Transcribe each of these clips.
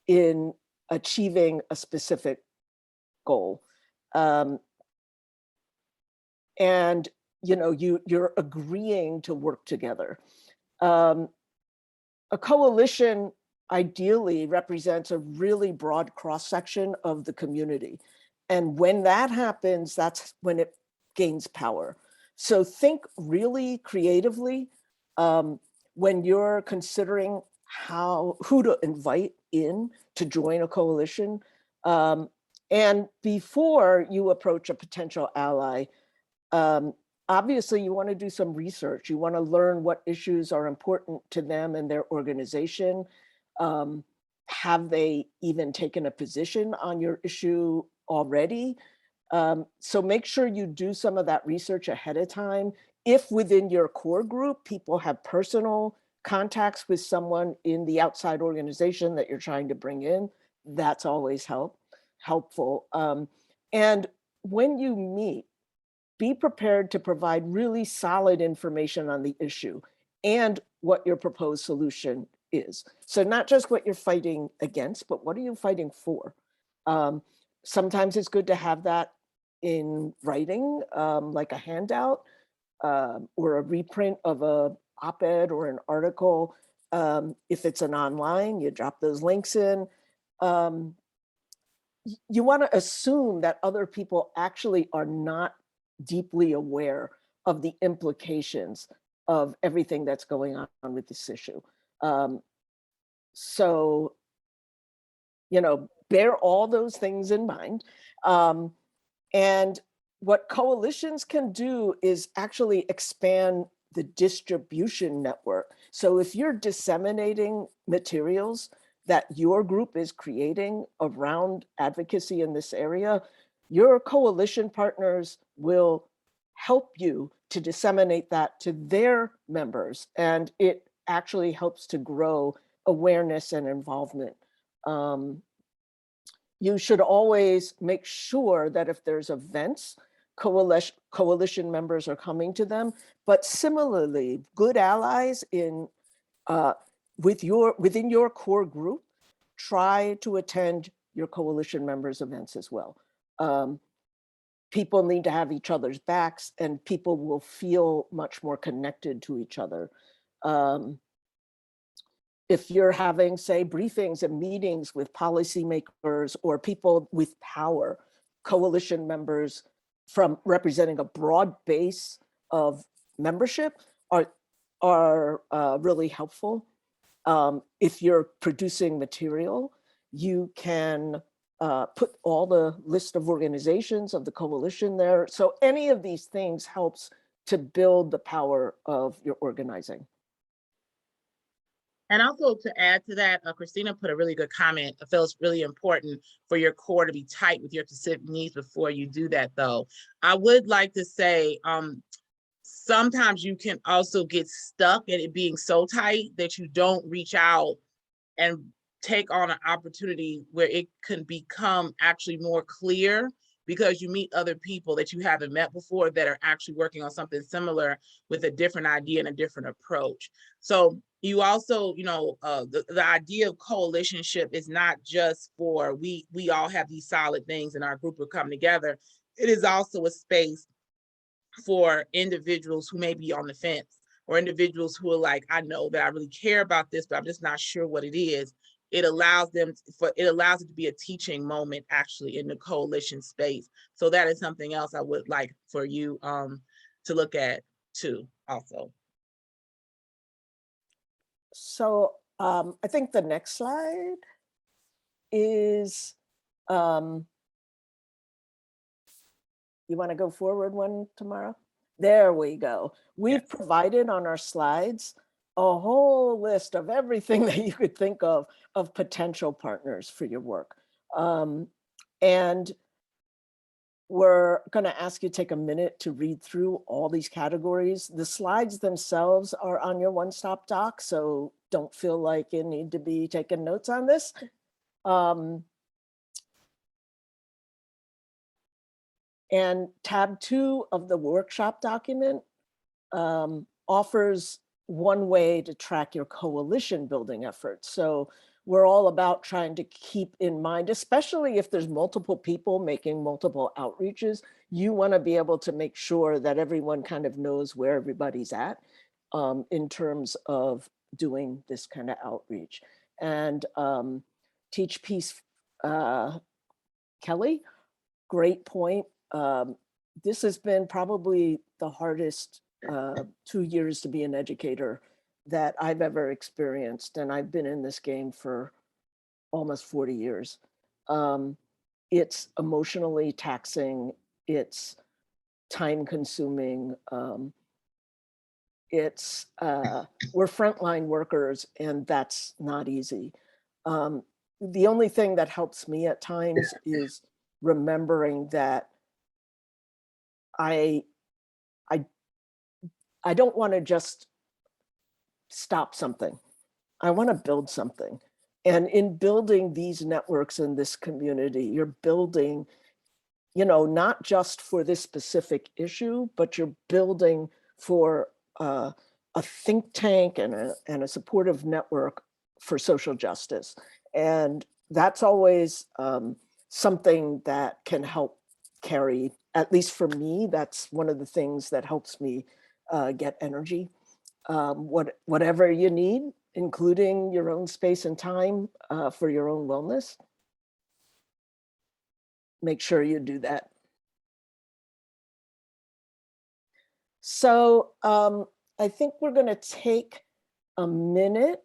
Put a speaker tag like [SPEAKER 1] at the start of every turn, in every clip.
[SPEAKER 1] in achieving a specific goal. And you're agreeing to work together. A coalition ideally represents a really broad cross-section of the community. And when that happens, that's when it gains power. So think really creatively when you're considering who to invite in to join a coalition. And before you approach a potential ally, obviously you want to do some research. You want to learn what issues are important to them and their organization. Have they even taken a position on your issue already? So make sure you do some of that research ahead of time. If within your core group, people have personal contacts with someone in the outside organization that you're trying to bring in, that's always helpful. And when you meet, be prepared to provide really solid information on the issue and what your proposed solution is. So not just what you're fighting against, but what are you fighting for? Sometimes it's good to have that in writing, like a handout or a reprint of a op-ed or an article. If it's an online, you drop those links in. You want to assume that other people actually are not deeply aware of the implications of everything that's going on with this issue. So, bear all those things in mind. And what coalitions can do is actually expand the distribution network. So if you're disseminating materials that your group is creating around advocacy in this area, your coalition partners will help you to disseminate that to their members. And it actually helps to grow awareness and involvement. You should always make sure that if there's events, coalition members are coming to them, but similarly, good allies within your core group, try to attend your coalition members' events as well. People need to have each other's backs, and people will feel much more connected to each other. If you're having, say, briefings and meetings with policymakers or people with power, coalition members from representing a broad base of membership are really helpful. If you're producing material, you can put all the list of organizations of the coalition there. So any of these things helps to build the power of your organizing.
[SPEAKER 2] And also to add to that, Christina put a really good comment. I feel it's really important for your core to be tight with your specific needs before you do that, though. I would like to say, sometimes you can also get stuck at it being so tight that you don't reach out and take on an opportunity where it can become actually more clear, because you meet other people that you haven't met before that are actually working on something similar with a different idea and a different approach. So you also, the idea of coalitionship is not just for we all have these solid things in our group will come together. It is also a space for individuals who may be on the fence, or individuals who are like, I know that I really care about this, but I'm just not sure what it is. It allows it to be a teaching moment actually in the coalition space. So that is something else I would like for you to look at too also.
[SPEAKER 1] So I think the next slide is, you want to go forward one, Tamara? There we go. We've provided on our slides a whole list of everything that you could think of potential partners for your work. And we're going to ask you to take a minute to read through all these categories. The slides themselves are on your one-stop doc, so don't feel like you need to be taking notes on this. And tab 2 of the workshop document offers one way to track your coalition building efforts. So we're all about trying to keep in mind, especially if there's multiple people making multiple outreaches, you want to be able to make sure that everyone kind of knows where everybody's at in terms of doing this kind of outreach. And Teach Peace, Kelly, great point. This has been probably the hardest 2 years to be an educator that I've ever experienced. And I've been in this game for almost 40 years. It's emotionally taxing. It's time consuming. We're frontline workers, and that's not easy. The only thing that helps me at times is remembering that I don't want to just stop something. I want to build something. And in building these networks in this community, you're building, not just for this specific issue, but you're building for a think tank and a supportive network for social justice. And that's always something that can help carry, at least for me, that's one of the things that helps me get energy. Whatever you need, including your own space and time for your own wellness, make sure you do that. So I think we're going to take a minute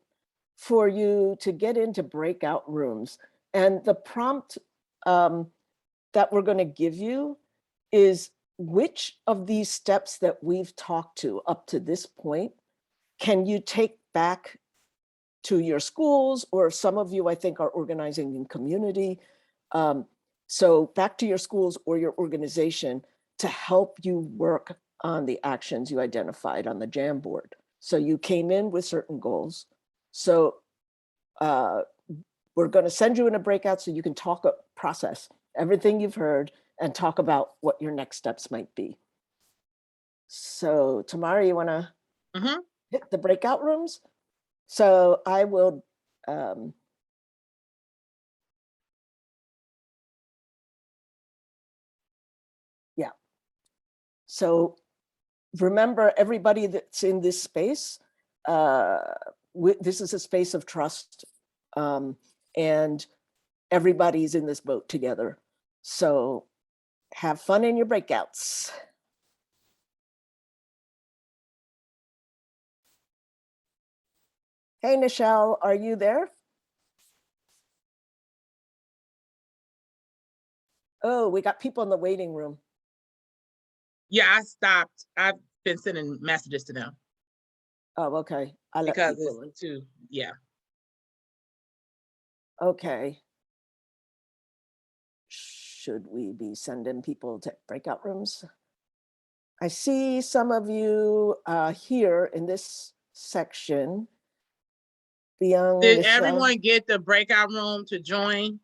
[SPEAKER 1] for you to get into breakout rooms. And the prompt that we're going to give you is, which of these steps that we've talked to up to this point can you take back to your schools, or some of you, I think, are organizing in community. So back to your schools or your organization to help you work on the actions you identified on the Jamboard. So you came in with certain goals. So we're going to send you in a breakout so you can process everything you've heard and talk about what your next steps might be. So Tamara, you want to hit the breakout rooms? So I will so remember, everybody that's in this space, this is a space of trust, and everybody's in this boat together. So have fun in your breakouts. Hey, Nichelle, are you there? Oh, we got people in the waiting room.
[SPEAKER 2] Yeah, I stopped. I've been sending messages to them.
[SPEAKER 1] Oh, okay. I let
[SPEAKER 2] because
[SPEAKER 1] people
[SPEAKER 2] it's too, yeah.
[SPEAKER 1] Okay. Should we be sending people to breakout rooms? I see some of you here in this section.
[SPEAKER 2] Did everyone get the breakout room to join?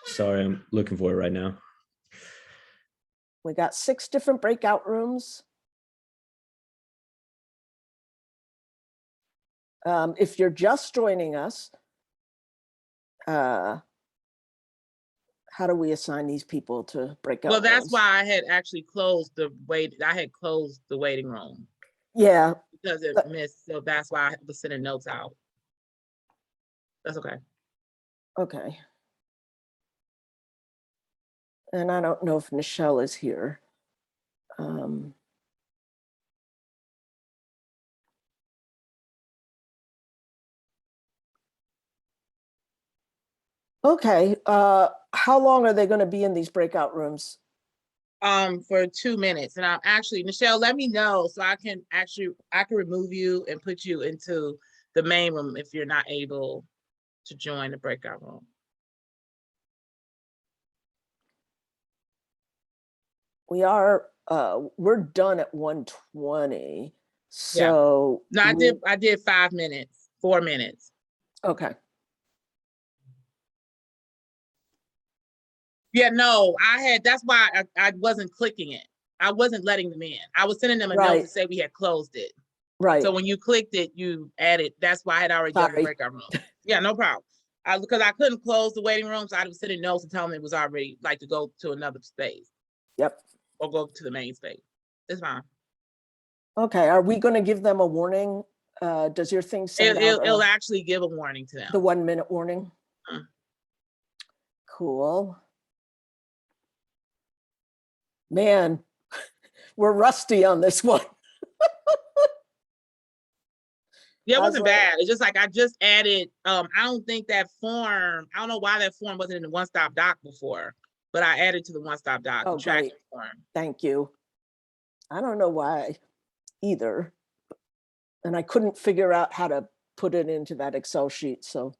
[SPEAKER 3] Sorry, I'm looking for it right now.
[SPEAKER 1] We got 6 different breakout rooms. If you're just joining us, how do we assign these people to breakout rooms?
[SPEAKER 2] Well, that's why I had actually closed the waiting room.
[SPEAKER 1] Yeah.
[SPEAKER 2] Because it missed, so that's why I was sending notes out. That's okay.
[SPEAKER 1] Okay. And I don't know if Nichelle is here. Okay. How long are they going to be in these breakout rooms?
[SPEAKER 2] For 2 minutes. And I'm actually, Nichelle, let me know so I can remove you and put you into the main room if you're not able to join the breakout room.
[SPEAKER 1] We're done at 1:20. So
[SPEAKER 2] yeah. No, I did 5 minutes, 4 minutes.
[SPEAKER 1] Okay.
[SPEAKER 2] Yeah, no, that's why I wasn't clicking it. I wasn't letting them in. I was sending them a note
[SPEAKER 1] Right.
[SPEAKER 2] to say we had closed it.
[SPEAKER 1] Right.
[SPEAKER 2] So when you clicked it, you added, that's why I had already done the
[SPEAKER 1] Sorry.
[SPEAKER 2] breakout room. Yeah, no problem. Because I couldn't close the waiting room, so I was sending notes and telling them it was already like to go to another space.
[SPEAKER 1] Yep.
[SPEAKER 2] Or go to the main space. It's fine.
[SPEAKER 1] Okay. Are we going to give them a warning? Does your thing send out
[SPEAKER 2] It'll actually give a warning to them.
[SPEAKER 1] the 1 minute warning? Cool. Man, we're rusty on this one.
[SPEAKER 2] Yeah, it
[SPEAKER 1] That's
[SPEAKER 2] wasn't
[SPEAKER 1] right.
[SPEAKER 2] bad. It's just like I just added, I don't think that form, I don't know why that form wasn't in the one-stop doc before, but I added to the one-stop doc,
[SPEAKER 1] Oh,
[SPEAKER 2] the tracking
[SPEAKER 1] great.
[SPEAKER 2] form.
[SPEAKER 1] Thank you. I don't know why either. And I couldn't figure out how to put it into that Excel sheet. So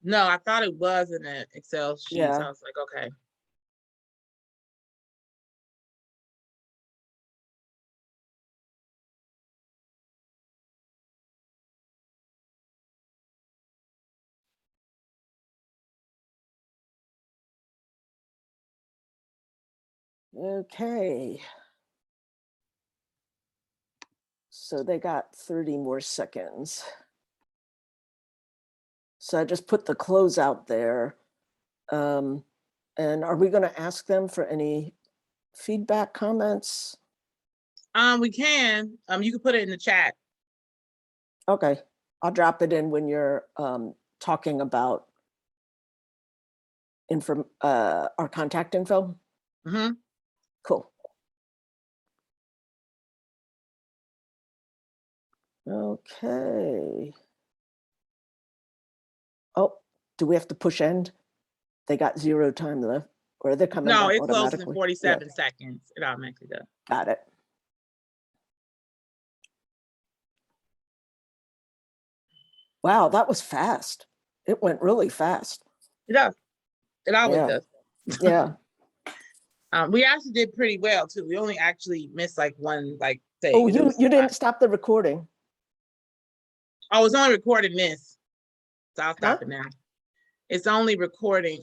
[SPEAKER 2] No, I thought it was in an Excel sheet.
[SPEAKER 1] Yeah.
[SPEAKER 2] So I was like, okay.
[SPEAKER 1] okay. So they got 30 more seconds. So I just put the close out there. And are we going to ask them for any feedback, comments?
[SPEAKER 2] We can, you can put it in the chat.
[SPEAKER 1] Okay, I'll drop it in when you're talking about our contact info.
[SPEAKER 2] Mm-hmm.
[SPEAKER 1] Cool. Okay. Oh, do we have to push end? They got 0 time left, or they're coming
[SPEAKER 2] No,
[SPEAKER 1] back
[SPEAKER 2] it closes in
[SPEAKER 1] automatically?
[SPEAKER 2] 47 seconds. It automatically does.
[SPEAKER 1] Got it. Wow, that was fast. It went really fast.
[SPEAKER 2] It does. It always
[SPEAKER 1] Yeah.
[SPEAKER 2] does.
[SPEAKER 1] Yeah.
[SPEAKER 2] We actually did pretty well too. We only actually missed like one thing.
[SPEAKER 1] Oh, you didn't stop the recording.
[SPEAKER 2] Oh, it's only recording this. So I'll stop
[SPEAKER 1] Huh?
[SPEAKER 2] it now. It's only recording